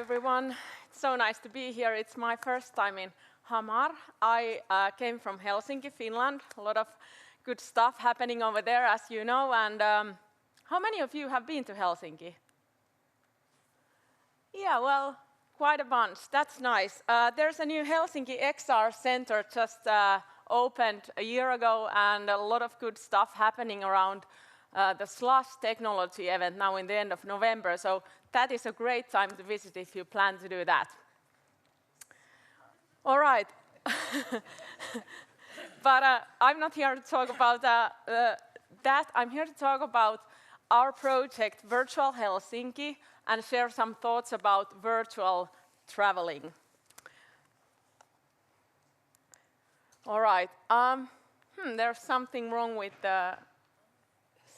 everyone. It's so nice to be here. It's my first time in Hamar. I came from Helsinki, Finland. A lot of good stuff happening over there, as you know. And how many of you have been to Helsinki? Yeah, well, quite a bunch. That's nice. There's a new Helsinki XR Center just opened a year ago, and a lot of good stuff happening around the Slush technology event now in the end of November. So that is a great time to visit if you plan to do that. All right. But I'm not here to talk about that. I'm here to talk about our project, Virtual Helsinki, and share some thoughts about virtual traveling. All right. There's something wrong with the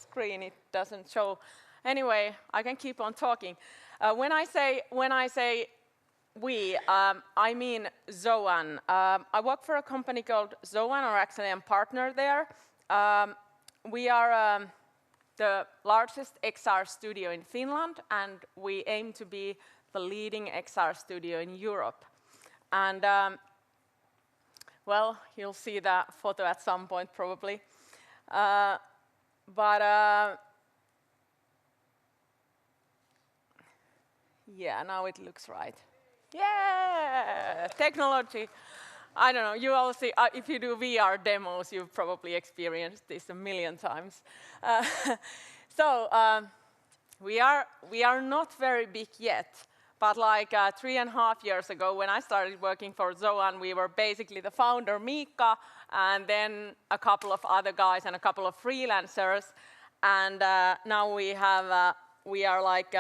screen. It doesn't show. Anyway, I can keep on talking. When I say we, I mean Zoan. I work for a company called Zoan, or actually I'm partner there. We are the largest XR studio in Finland, and we aim to be the leading XR studio in Europe. And well, you'll see that photo at some point probably. Yeah, now it looks right. Yeah, technology. I don't know, you all see, if you do VR demos, you've probably experienced this a million times. We are not very big yet, but like 3.5 years ago when I started working for Zoan, we were basically the founder, Miikka, and then a couple of other guys and a couple of freelancers. And now we are like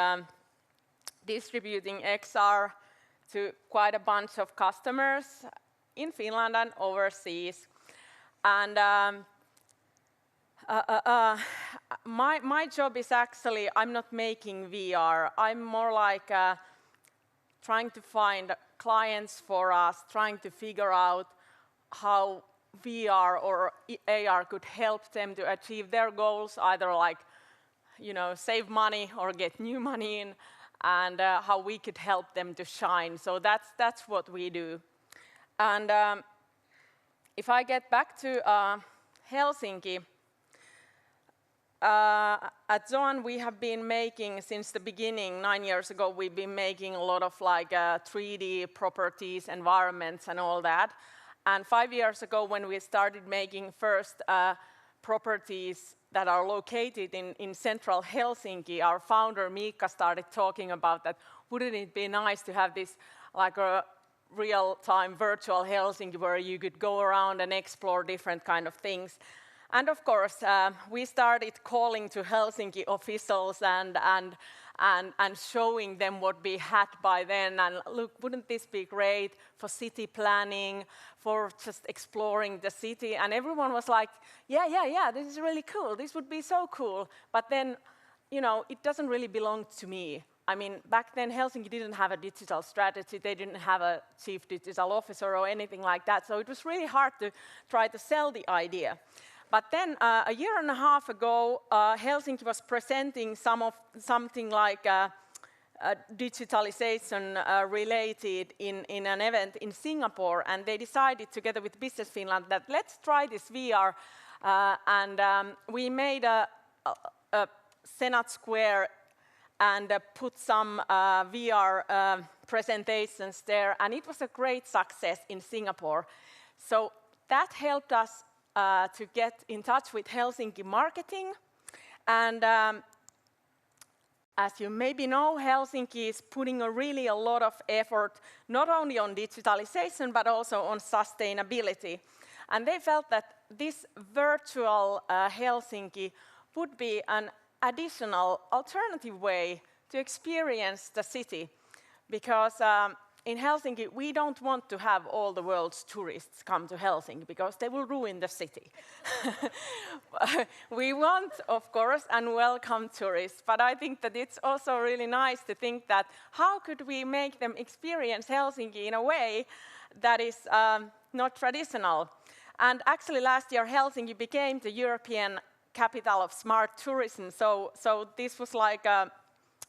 distributing XR to quite a bunch of customers in Finland and overseas. And my job is actually, I'm not making VR. I'm more like trying to find clients for us, trying to figure out how VR or AR could help them to achieve their goals, either like, you know, save money or get new money in, and how we could help them to shine. So that's what we do. And if I get back to Helsinki, at Zoan we have been making, since the beginning, 9 years ago, we've been making a lot of like 3D properties, environments and all that. And 5 years ago when we started making first properties that are located in central Helsinki, our founder Miikka started talking about that, wouldn't it be nice to have this like a real-time virtual Helsinki where you could go around and explore different kind of things. And of course, we started calling to Helsinki officials and showing them what we had by then. And look, wouldn't this be great for city planning, for just exploring the city? And everyone was like, yeah, this is really cool. This would be so cool. But then, you know, it doesn't really belong to me. I mean, back then Helsinki didn't have a digital strategy. They didn't have a chief digital officer or anything like that. So it was really hard to try to sell the idea. But then a year and a half ago, Helsinki was presenting something like digitalization related in an event in Singapore, and they decided together with Business Finland that let's try this VR, and we made a Senate Square and put some VR presentations there, and it was a great success in Singapore. So that helped us to get in touch with Helsinki marketing. And as you maybe know, Helsinki is putting a lot of effort, not only on digitalization, but also on sustainability. And they felt that this virtual Helsinki would be an additional alternative way to experience the city. Because in Helsinki, we don't want to have all the world's tourists come to Helsinki because they will ruin the city. We want, of course, and welcome tourists, but I think that it's also really nice to think that how could we make them experience Helsinki in a way that is not traditional. And actually last year Helsinki became the European capital of smart tourism, so this was like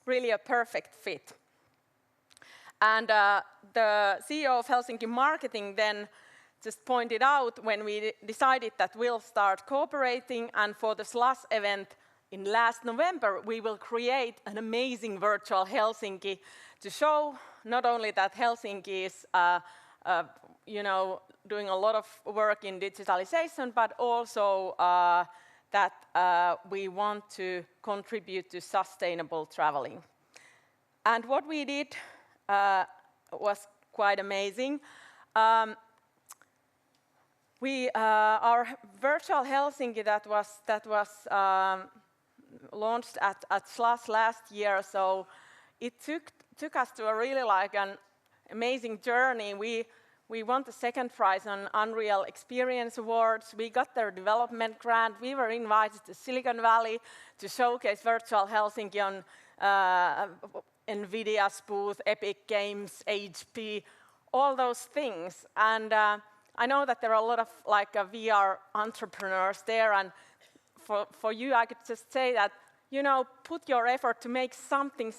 really a perfect fit. And the CEO of Helsinki Marketing then just pointed out when we decided that we'll start cooperating, and for the SLUS event in last November, we will create an amazing virtual Helsinki to show not only that Helsinki is doing a lot of work in digitalization, but also that we want to contribute to sustainable traveling. And what we did was quite amazing. Our virtual Helsinki that was launched at SLUS last year, so it took us to a really an amazing journey. We won the second prize on Unreal Experience Awards. We got their development grant. We were invited to Silicon Valley to showcase virtual Helsinki on NVIDIA's booth, Epic Games, HP, all those things. And I know that there are a lot of VR entrepreneurs there, and for you, I could just say that, put your effort to make something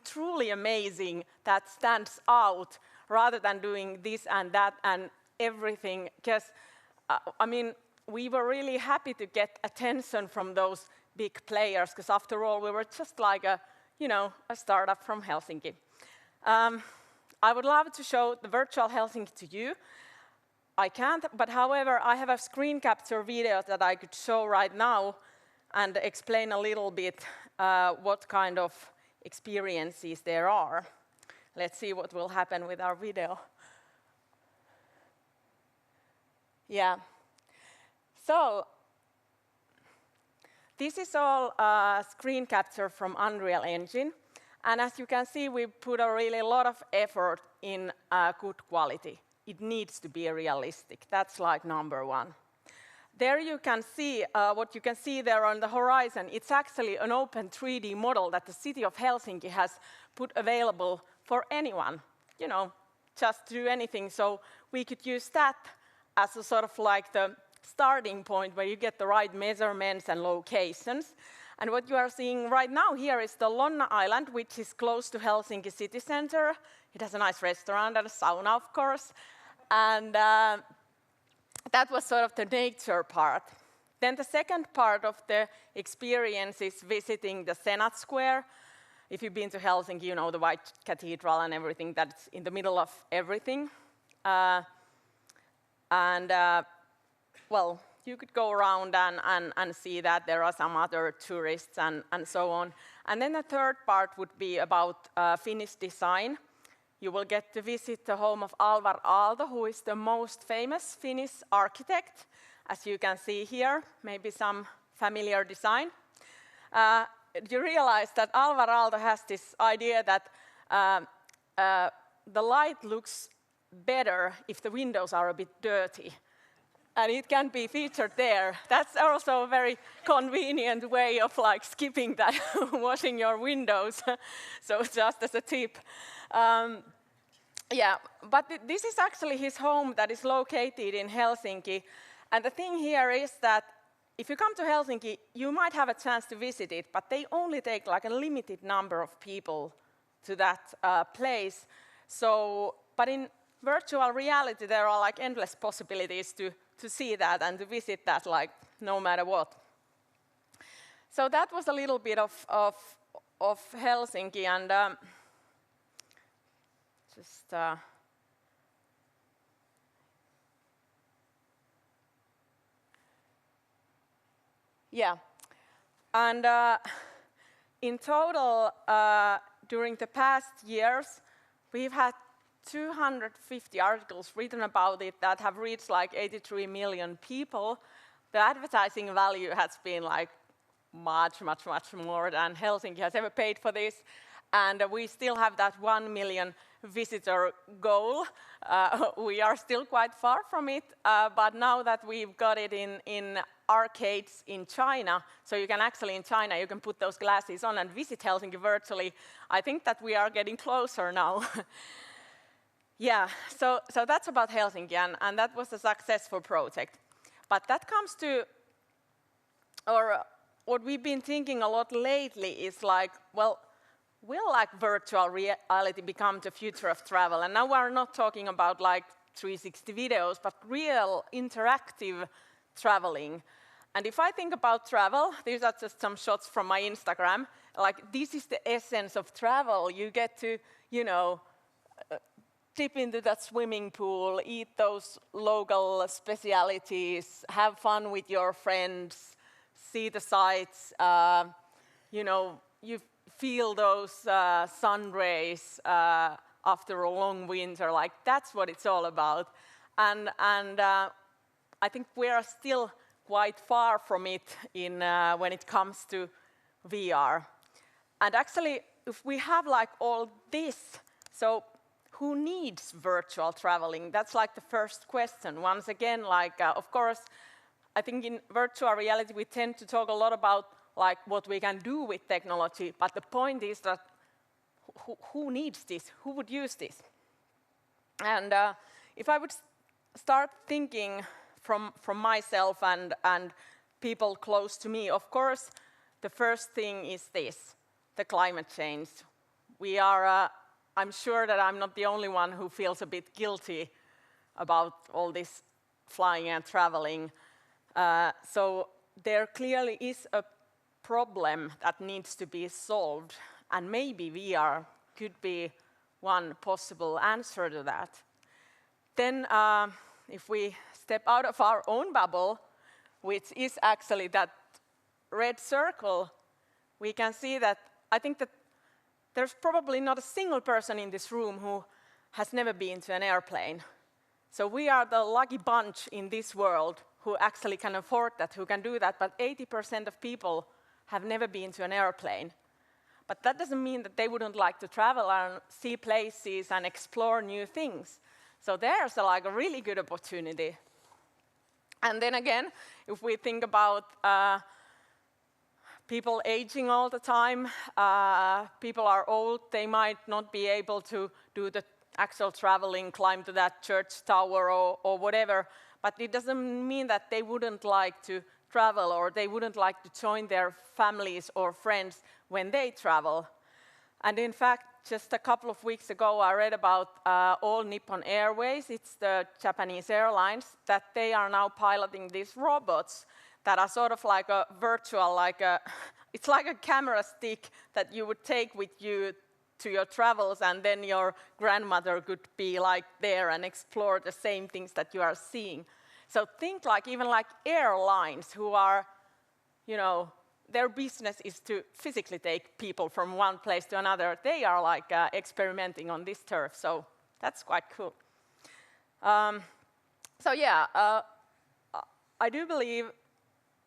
truly amazing that stands out, rather than doing this and that and everything. Because, we were really happy to get attention from those big players, because after all, we were just like a startup from Helsinki. I would love to show the virtual Helsinki to you. I can't, but however, I have a screen capture video that I could show right now and explain a little bit what kind of experiences there are. Let's see what will happen with our video. Yeah. So, this is all screen capture from Unreal Engine. And as you can see, we put a really lot of effort in good quality. It needs to be realistic. That's number one. There you can see, what you can see there on the horizon, it's actually an open 3D model that the city of Helsinki has put available for anyone, just do anything. So we could use that as a sort of the starting point where you get the right measurements and locations. And what you are seeing right now here is the Lonna Island, which is close to Helsinki city center. It has a nice restaurant and a sauna, of course. And that was sort of the nature part. Then the second part of the experience is visiting the Senate Square. If you've been to Helsinki, you know the White Cathedral and everything that's in the middle of everything. Well, you could go around and see that. There are some other tourists and so on. And then the third part would be about Finnish design. You will get to visit the home of Alvar Aalto, who is the most famous Finnish architect, as you can see here, maybe some familiar design. You realize that Alvar Aalto has this idea that the light looks better if the windows are a bit dirty. And it can be featured there. That's also a very convenient way of skipping that, washing your windows. So just as a tip. Yeah, but this is actually his home that is located in Helsinki. And the thing here is that if you come to Helsinki, you might have a chance to visit it, but they only take a limited number of people to that place. So, but in virtual reality, there are endless possibilities to see that and to visit that no matter what. So that was a little bit of Helsinki, and yeah. And in total, during the past years, we've had 250 articles written about it that have reached 83 million people. The advertising value has been much more than Helsinki has ever paid for this. And we still have that 1 million visitor goal. We are still quite far from it, but now that we've got it in arcades in China, so you can actually, in China, you can put those glasses on and visit Helsinki virtually. I think that we are getting closer now. Yeah, so that's about Helsinki, and that was a successful project. But that comes to, or what we've been thinking a lot lately is well, will like virtual reality become the future of travel? And now we're not talking about like 360 videos, but real interactive traveling. And if I think about travel, these are just some shots from my Instagram. Like, this is the essence of travel. You get to, you know, dip into that swimming pool, eat those local specialities, have fun with your friends, see the sights, you know, you feel those sun rays after a long winter. Like, that's what it's all about. And I think we are still quite far from it when it comes to VR. And actually, if we have like all this, so who needs virtual traveling? That's like the first question. Once again, like, of course, I think in virtual reality, we tend to talk a lot about like what we can do with technology, but the point is that who needs this? Who would use this? And if I would start thinking from myself and people close to me, of course, the first thing is this, the climate change. We are, I'm sure that I'm not the only one who feels a bit guilty about all this flying and traveling. So there clearly is a problem that needs to be solved, and maybe VR could be one possible answer to that. Then if we step out of our own bubble, which is actually that red circle, we can see that I think that there's probably not a single person in this room who has never been to an airplane. So we are the lucky bunch in this world who actually can afford that, who can do that, but 80% of people have never been to an airplane. But that doesn't mean that they wouldn't like to travel and see places and explore new things. So there's like a really good opportunity. And then again, if we think about people aging all the time, people are old, they might not be able to do the actual traveling, climb to that church tower or whatever, but it doesn't mean that they wouldn't like to travel or they wouldn't like to join their families or friends when they travel. And in fact, just a couple of weeks ago, I read about All Nippon Airways, it's the Japanese airlines, that they are now piloting these robots that are sort of like a virtual, it's like a camera stick that you would take with you to your travels, and then your grandmother could be like there and explore the same things that you are seeing. So think like even like airlines who are, you know, their business is to physically take people from one place to another. They are like experimenting on this turf, so that's quite cool. So yeah, I do believe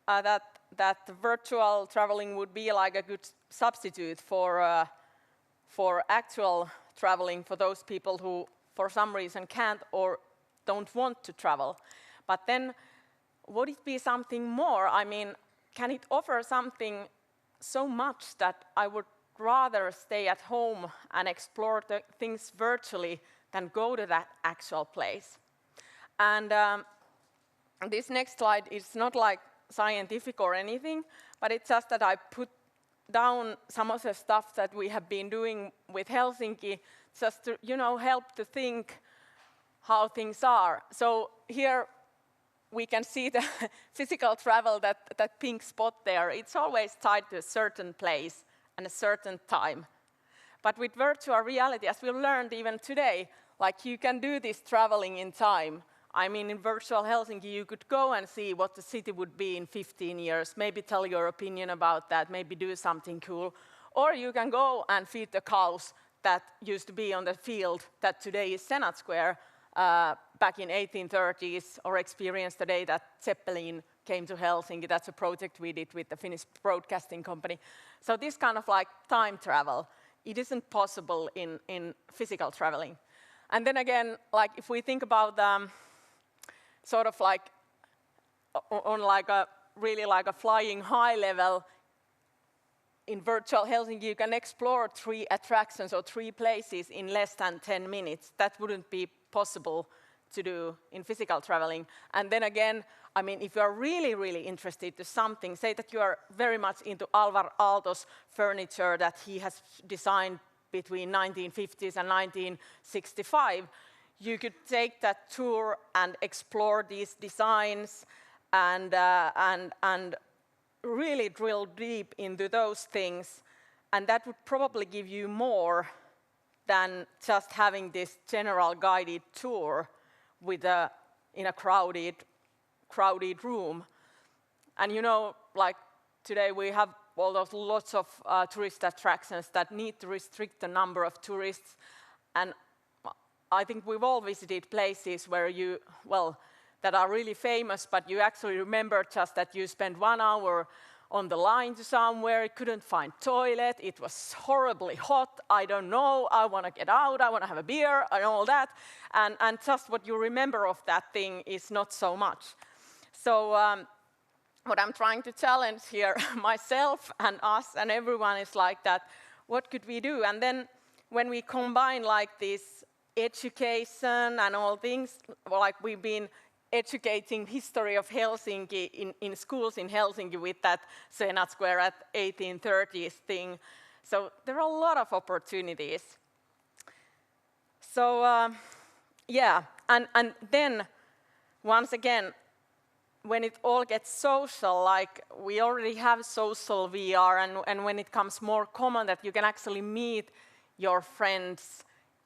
that virtual traveling would be like a good substitute for actual traveling for those people who, for some reason, can't or don't want to travel. But then, would it be something more? I mean, can it offer something so much that I would rather stay at home and explore the things virtually than go to that actual place? And this next slide is not like scientific or anything, but it's just that I put down some of the stuff that we have been doing with Helsinki just to, you know, help to think how things are. So here we can see the physical travel, that pink spot there. It's always tied to a certain place and a certain time. But with virtual reality, as we learned even today, like you can do this traveling in time. I mean, in virtual Helsinki, you could go and see what the city would be in 15 years, maybe tell your opinion about that, maybe do something cool. Or you can go and feed the cows that used to be on the field that today is Senate Square, back in 1830s, or experience the day that Zeppelin came to Helsinki. That's a project we did with the Finnish broadcasting company. So this kind of like time travel, it isn't possible in physical traveling. And then again, like if we think about sort of like on like a really like a flying high level, in virtual Helsinki, you can explore 3 attractions or 3 places in less than 10 minutes. That wouldn't be possible to do in physical traveling. And then again, I mean, if you are really, really interested to something, say that you are very much into Alvar Aalto's furniture that he has designed between 1950s and 1965, you could take that tour and explore these designs and really drill deep into those things. And that would probably give you more than just having this general guided tour with in a crowded room. And you know, like today we have all those lots of tourist attractions that need to restrict the number of tourists. And I think we've all visited places where that are really famous, but you actually remember just that you spent 1 hour on the line to somewhere, couldn't find toilet, it was horribly hot, I don't know, I want to get out, I want to have a beer, and all that. And just what you remember of that thing is not so much. So what I'm trying to challenge here, myself and us and everyone, is like that, what could we do? And then when we combine like this education and all things, like we've been educating history of Helsinki in schools in Helsinki with that Senat Square at 1830s thing. So there are a lot of opportunities. So yeah, and then once again, when it all gets social, like we already have social VR, and when it comes more common that you can actually meet your friends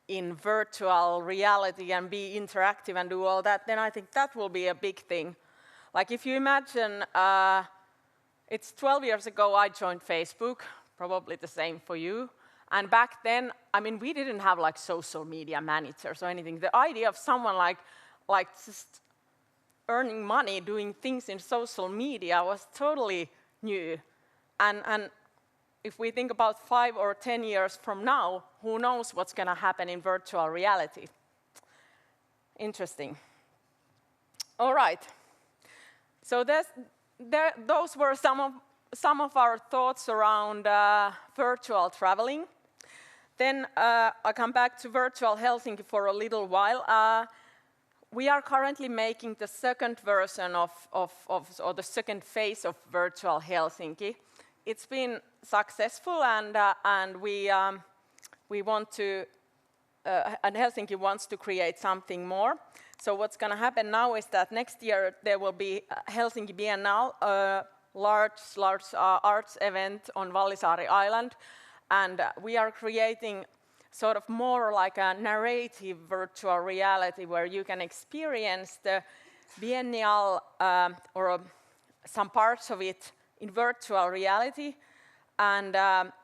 in virtual reality and be interactive and do all that, then I think that will be a big thing. Like if you imagine, it's 12 years ago I joined Facebook, probably the same for you. And back then, I mean, we didn't have like social media managers or anything. The idea of someone like just earning money doing things in social media was totally new. And if we think about 5 or 10 years from now, who knows what's going to happen in virtual reality? Interesting. All right. So those were some of our thoughts around virtual traveling. Then I'll come back to virtual Helsinki for a little while. We are currently making the second version or the second phase of virtual Helsinki. It's been successful, and we want to, and Helsinki wants to create something more. So what's going to happen now is that next year there will be Helsinki Biennale, a large arts event on Vallisaari Island, and we are creating sort of more like a narrative virtual reality where you can experience the biennial or some parts of it in virtual reality, and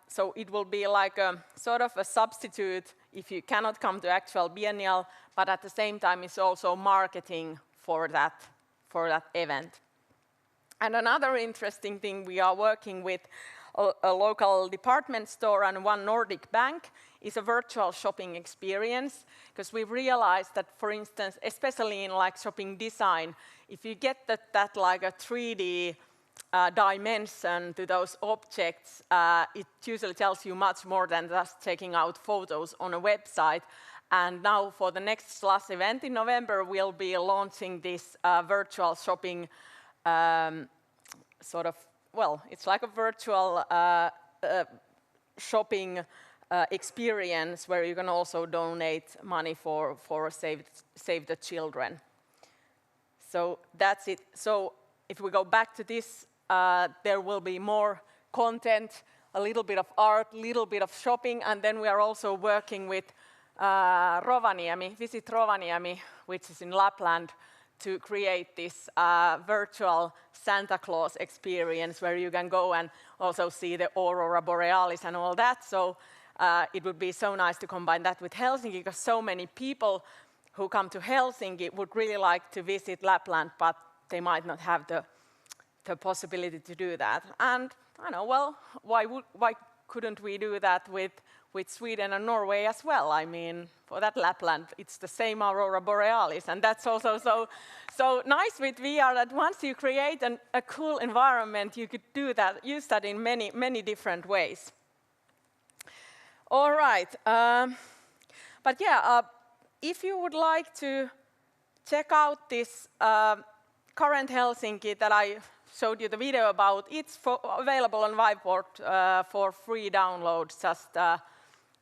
so it will be like a sort of a substitute if you cannot come to actual biennial, but at the same time it's also marketing for that event. And another interesting thing, we are working with a local department store and one Nordic bank, is a virtual shopping experience, because we realized that, for instance, especially in like shopping design, if you get that like a 3D dimension to those objects, it usually tells you much more than just checking out photos on a website. And now for the next SLUS event in November, we'll be launching this virtual shopping sort of, well, it's like a virtual shopping experience where you can also donate money for Save the Children. So that's it. So if we go back to this, there will be more content, a little bit of art, a little bit of shopping, and then we are also working with Rovaniemi, Visit Rovaniemi, which is in Lapland, to create this virtual Santa Claus experience where you can go and also see the Aurora Borealis and all that. So it would be so nice to combine that with Helsinki, because so many people who come to Helsinki would really like to visit Lapland, but they might not have the possibility to do that. And I know, well, why couldn't we do that with Sweden and Norway as well? I mean, for that Lapland, it's the same Aurora Borealis, and that's also so nice with VR that once you create a cool environment, you could do that, use that in many different ways. All right, but yeah, if you would like to check out this current Helsinki that I showed you the video about. It's available on Viveport for free download. Just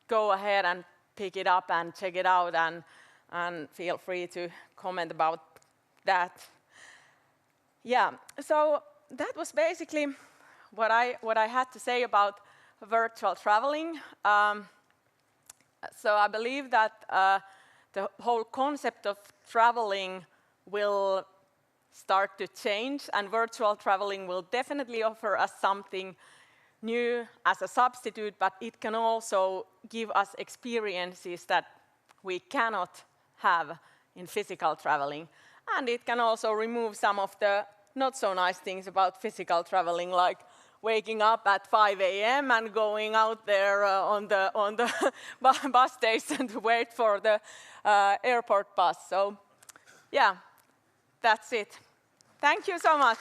go ahead and pick it up and check it out, and feel free to comment about that. Yeah, so that was basically what I had to say about virtual traveling. So I believe that the whole concept of traveling will start to change, and virtual traveling will definitely offer us something new as a substitute, but it can also give us experiences that we cannot have in physical traveling. And it can also remove some of the not so nice things about physical traveling, like waking up at 5 a.m. and going out there on the bus station to wait for the airport bus. So yeah, that's it. Thank you so much.